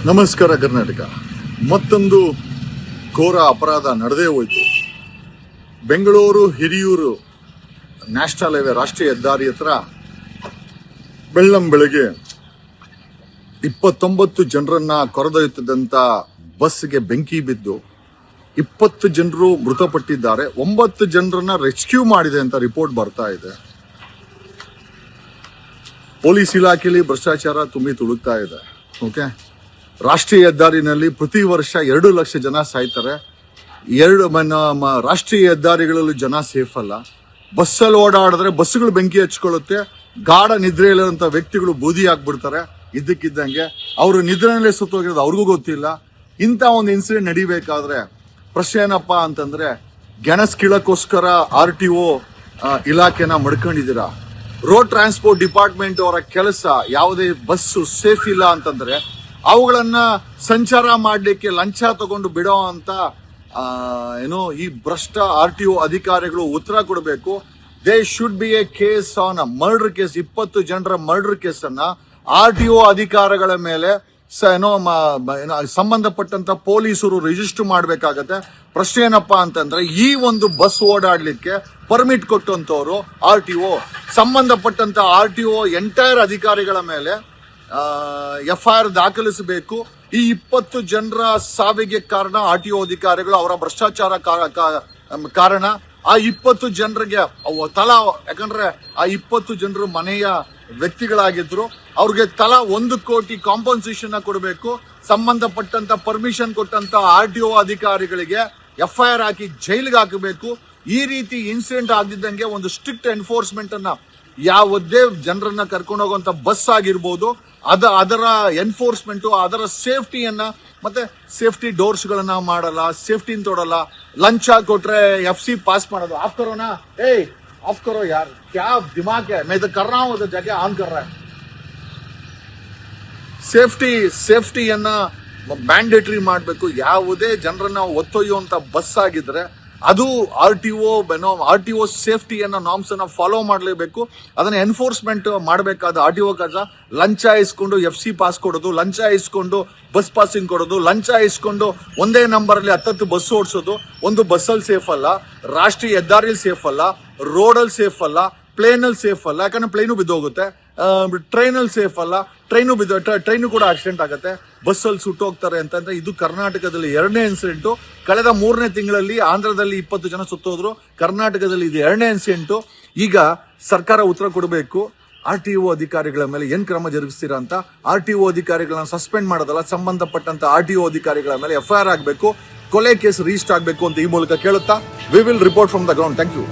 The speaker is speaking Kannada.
ನಮಸ್ಕಾರ ಕರ್ನಾಟಕ. ಮತ್ತೊಂದು ಘೋರ ಅಪರಾಧ ನಡೆದೇ ಹೋಯಿತು. ಬೆಂಗಳೂರು ಹಿರಿಯೂರು ನ್ಯಾಷನಲ್ ಹೈವೇ ರಾಷ್ಟ್ರೀಯ ಹೆದ್ದಾರಿ ಹತ್ರ ಬೆಳ್ಳಂಬೆಳಗ್ಗೆ 29 ಜನರನ್ನ ಕರೆದೊಯ್ಯುತ್ತಿದ್ದಂಥ ಬಸ್ಗೆ ಬೆಂಕಿ ಬಿದ್ದು 20 ಜನರು ಮೃತಪಟ್ಟಿದ್ದಾರೆ. 9 ಜನರನ್ನ ರೆಸ್ಕ್ಯೂ ಮಾಡಿದೆ ಅಂತ ರಿಪೋರ್ಟ್ ಬರ್ತಾ ಇದೆ. ಪೊಲೀಸ್ ಇಲಾಖೆಯಲ್ಲಿ ಭ್ರಷ್ಟಾಚಾರ ತುಂಬಿ ತುಳುಕ್ತಾ ಇದೆ. ಓಕೆ, ರಾಷ್ಟ್ರೀಯ ಹೆದ್ದಾರಿನಲ್ಲಿ ಪ್ರತಿ ವರ್ಷ 2 ಲಕ್ಷ ಜನ ಸಾಯ್ತಾರೆ. ರಾಷ್ಟ್ರೀಯ ಹೆದ್ದಾರಿಗಳಲ್ಲೂ ಜನ ಸೇಫ್ ಅಲ್ಲ. ಬಸ್ಸಲ್ಲಿ ಓಡಾಡಿದ್ರೆ ಬಸ್ಸುಗಳು ಬೆಂಕಿ ಹಚ್ಕೊಳ್ಳುತ್ತೆ. ಗಾಢ ನಿದ್ರೆಯಲ್ಲಿರುವಂಥ ವ್ಯಕ್ತಿಗಳು ಬೂದಿ ಆಗ್ಬಿಡ್ತಾರೆ. ಇದ್ದಕ್ಕಿದ್ದಂಗೆ ಅವರು ನಿದ್ರೆಯಲ್ಲೇ ಸುತ್ತೋಗಿರೋದು ಅವ್ರಿಗೂ ಗೊತ್ತಿಲ್ಲ. ಇಂಥ ಒಂದು ಇನ್ಸಿಡೆಂಟ್ ನಡಿಬೇಕಾದ್ರೆ ಪ್ರಶ್ನೆ ಏನಪ್ಪಾ ಅಂತಂದ್ರೆ, ಗೆಣಸ್ ಕೀಳಕ್ಕೋಸ್ಕರ RTO ಇಲಾಖೆನ ಮಡ್ಕೊಂಡಿದ್ದೀರಾ. ರೋಡ್ ಟ್ರಾನ್ಸ್ಪೋರ್ಟ್ ಡಿಪಾರ್ಟ್ಮೆಂಟ್ ಅವರ ಕೆಲಸ ಯಾವುದೇ ಬಸ್ಸು ಸೇಫ್ ಇಲ್ಲ ಅಂತಂದ್ರೆ ಅವುಗಳನ್ನ ಸಂಚಾರ ಮಾಡಲಿಕ್ಕೆ ಲಂಚ ತಗೊಂಡು ಬಿಡೋ ಅಂತ ಈ ಭ್ರಷ್ಟ RTO ಅಧಿಕಾರಿಗಳು ಉತ್ತರ ಕೊಡಬೇಕು. They should be A case on murder case. 20 ಜನರ ಮರ್ಡರ್ ಕೇಸ್ ಅನ್ನ RTO ಅಧಿಕಾರಿಗಳ ಮೇಲೆ ಸಂಬಂಧಪಟ್ಟಂತ ಪೊಲೀಸರು ರಿಜಿಸ್ಟರ್ ಮಾಡಬೇಕಾಗತ್ತೆ. ಪ್ರಶ್ನೆ ಏನಪ್ಪಾ ಅಂತಂದ್ರೆ, ಈ ಒಂದು ಬಸ್ ಓಡಾಡ್ಲಿಕ್ಕೆ ಪರ್ಮಿಟ್ ಕೊಟ್ಟಂತವ್ರು RTO, ಸಂಬಂಧಪಟ್ಟಂತ RTO ಎಂಟೈರ್ ಅಧಿಕಾರಿಗಳ ಮೇಲೆ FIR ದಾಖಲಿಸಬೇಕು. ಈ 20 ಜನರ ಸಾವಿಗೆ ಕಾರಣ RTO ಅಧಿಕಾರಿಗಳು, ಅವರ ಭ್ರಷ್ಟಾಚಾರ ಕಾರಣ. ಆ 20 ಜನರಿಗೆ ಯಾಕಂದ್ರೆ ಆ 20 ಜನರು ಮನೆಯ ವ್ಯಕ್ತಿಗಳಾಗಿದ್ರು. ಅವ್ರಿಗೆ ತಲಾ 1 ಕೋಟಿ ಕಾಂಪನ್ಸೇಷನ್ ಕೊಡಬೇಕು. ಸಂಬಂಧಪಟ್ಟಂತ ಪರ್ಮಿಷನ್ ಕೊಟ್ಟಂತ RTO ಅಧಿಕಾರಿಗಳಿಗೆ FIR ಹಾಕಿ ಜೈಲಿಗೆ ಹಾಕಬೇಕು. ಈ ರೀತಿ ಇನ್ಸಿಡೆಂಟ್ ಆಗದಿದ್ದಂಗೆ ಒಂದು ಸ್ಟ್ರಿಕ್ಟ್ ಎನ್ಫೋರ್ಸ್ಮೆಂಟ್ ಅನ್ನ, ಯಾವುದೇ ಜನರನ್ನ ಕರ್ಕೊಂಡು ಹೋಗುವಂತ ಬಸ್ ಆಗಿರ್ಬೋದು, ಅದರ ಎನ್ಫೋರ್ಸ್ಮೆಂಟ್, ಅದರ ಸೇಫ್ಟಿಯನ್ನ, ಮತ್ತೆ ಸೇಫ್ಟಿ ಡೋರ್ಸ್ ಗಳನ್ನ ಮಾಡಲ್ಲ, ಸೇಫ್ಟಿ ತೊಡಲ್ಲ. ಲಂಚ ಕೊಟ್ರೆ FC ಪಾಸ್ ಮಾಡೋದು. ಆಫ್ ಕರೋ ಯಾರ್, ಕ್ಯಾ ದಿಮಾಗ್ ಹೈ, ಮೈ ಕರ್ ರಹಾ ಹೂಂ, ಜಗಹ ಆನ್ ಕರ್ ರಹಾ ಹೈ. ಸೇಫ್ಟಿಯನ್ನ ಮ್ಯಾಂಡೇಟರಿ ಮಾಡಬೇಕು. ಯಾವುದೇ ಜನರನ್ನ ಒತ್ತೊಯ್ಯುವಂತ ಬಸ್ ಆಗಿದ್ರೆ ಅದು RTO ಸೇಫ್ಟಿಯನ್ನ ನಾರ್ಮ್ಸ್ ಅನ್ನ ಫಾಲೋ ಮಾಡಲೇಬೇಕು. ಅದನ್ನ ಎನ್ಫೋರ್ಸ್ಮೆಂಟ್ ಮಾಡಬೇಕಾದ RTO ಕೆಲಸ. ಲಂಚ ಇಸ್ಕೊಂಡು FC ಪಾಸ್ ಕೊಡೋದು, ಲಂಚ ಇಸ್ಕೊಂಡು ಬಸ್ ಪಾಸಿಂಗ್ ಕೊಡೋದು, ಲಂಚ ಇಸ್ಕೊಂಡು ಒಂದೇ ನಂಬರ್ ಅಲ್ಲಿ 10 ಬಸ್ ಓಡಿಸೋದು ಒಂದು ಬಸ್ಸಲ್ಲಿ ಸೇಫ್ ಅಲ್ಲ, ರಾಷ್ಟ್ರೀಯ ಹೆದ್ದಾರಿಯಲ್ಲಿ ಸೇಫ್ ಅಲ್ಲ, ರೋಡಲ್ಲಿ ಸೇಫ್ ಅಲ್ಲ, ಪ್ಲೇನಲ್ಲಿ ಸೇಫ್ ಅಲ್ಲ. ಯಾಕಂದ್ರೆ ಪ್ಲೇನು ಬಿದ್ದೋಗುತ್ತೆ. ಟ್ರೈನಲ್ಲಿ ಸೇಫ್ ಅಲ್ಲ, ಟ್ರೈನು ಕೂಡ ಆಕ್ಸಿಡೆಂಟ್ ಆಗುತ್ತೆ, ಬಸ್ಸಲ್ಲಿ ಸುಟ್ಟೋಗ್ತಾರೆ ಅಂತಂದ್ರೆ ಇದು ಕರ್ನಾಟಕದಲ್ಲಿ 2ನೇ ಇನ್ಸಿಡೆಂಟು. ಕಳೆದ 3ನೇ ತಿಂಗಳಲ್ಲಿ ಆಂಧ್ರದಲ್ಲಿ 20 ಜನ ಸುತ್ತೋದ್ರು. ಕರ್ನಾಟಕದಲ್ಲಿ ಇದು 2ನೇ ಇನ್ಸಿಡೆಂಟು. ಈಗ ಸರ್ಕಾರ ಉತ್ತರ ಕೊಡಬೇಕು. RTO ಅಧಿಕಾರಿಗಳ ಮೇಲೆ ಏನ್ ಕ್ರಮ ಜರುಗಿಸ್ತೀರಾ ಅಂತ. RTO ಅಧಿಕಾರಿಗಳನ್ನ ಸಸ್ಪೆಂಡ್ ಮಾಡೋದಲ್ಲ, ಸಂಬಂಧಪಟ್ಟಂತ RTO ಅಧಿಕಾರಿಗಳ ಮೇಲೆ FIR ಆಗಬೇಕು, ಕೊಲೆ ಕೇಸ್ ರಿಜಿಸ್ಟರ್ ಆಗಬೇಕು ಅಂತ ಈ ಮೂಲಕ ಕೇಳುತ್ತಾ, we will report from the ground. Thank you.